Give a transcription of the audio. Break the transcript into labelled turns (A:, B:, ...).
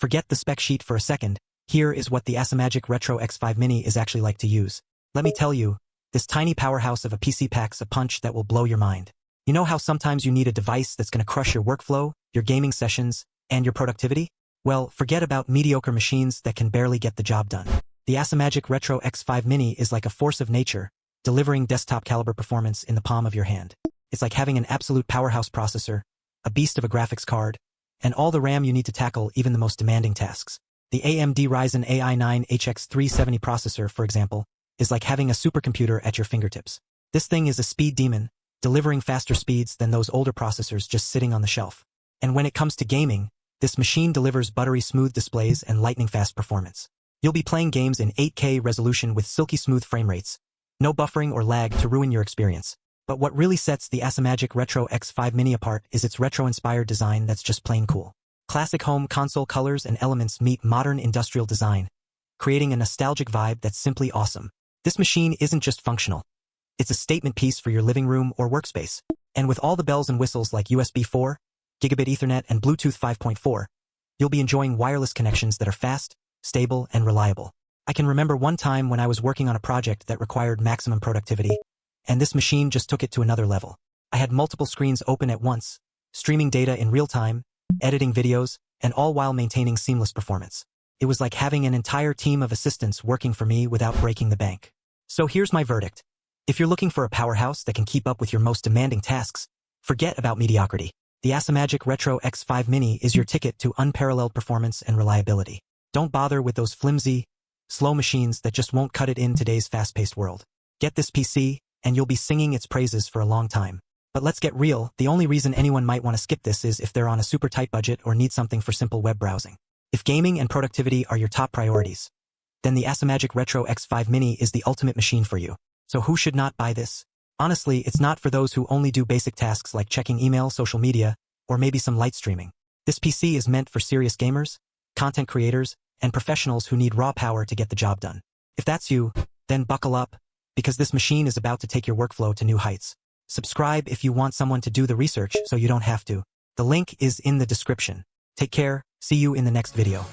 A: Forget the spec sheet for a second. Here is what the ACEMAGIC Retro X5 Mini is actually like to use. Let me tell you, this tiny powerhouse of a PC packs a punch that will blow your mind. You know how sometimes you need a device that's going to crush your workflow, your gaming sessions, and your productivity? Well, forget about mediocre machines that can barely get the job done. The ACEMAGIC Retro X5 Mini is like a force of nature, delivering desktop-caliber performance in the palm of your hand. It's like having an absolute powerhouse processor, a beast of a graphics card, and all the RAM you need to tackle even the most demanding tasks. The AMD Ryzen AI 9 HX370 processor, for example, is like having a supercomputer at your fingertips. This thing is a speed demon, delivering faster speeds than those older processors just sitting on the shelf. And when it comes to gaming, this machine delivers buttery smooth displays and lightning-fast performance. You'll be playing games in 8K resolution with silky smooth frame rates, no buffering or lag to ruin your experience. But what really sets the ACEMAGIC Retro X5 Mini apart is its retro-inspired design that's just plain cool. Classic home console colors and elements meet modern industrial design, creating a nostalgic vibe that's simply awesome. This machine isn't just functional. It's a statement piece for your living room or workspace. And with all the bells and whistles like USB 4, Gigabit Ethernet, and Bluetooth 5.4, you'll be enjoying wireless connections that are fast, stable, and reliable. I can remember one time when I was working on a project that required maximum productivity, and this machine just took it to another level. I had multiple screens open at once, streaming data in real time, editing videos, and all while maintaining seamless performance. It was like having an entire team of assistants working for me without breaking the bank. So here's my verdict. If you're looking for a powerhouse that can keep up with your most demanding tasks, forget about mediocrity. The ACEMAGIC Retro X5 Mini is your ticket to unparalleled performance and reliability. Don't bother with those flimsy, slow machines that just won't cut it in today's fast-paced world. Get this PC, and you'll be singing its praises for a long time. But let's get real, the only reason anyone might want to skip this is if they're on a super tight budget or need something for simple web browsing. If gaming and productivity are your top priorities, then the ACEMAGIC Retro X5 Mini is the ultimate machine for you. So who should not buy this? Honestly, it's not for those who only do basic tasks like checking email, social media, or maybe some light streaming. This PC is meant for serious gamers, content creators, and professionals who need raw power to get the job done. If that's you, then buckle up, because this machine is about to take your workflow to new heights. Subscribe if you want someone to do the research so you don't have to. The link is in the description. Take care, see you in the next video.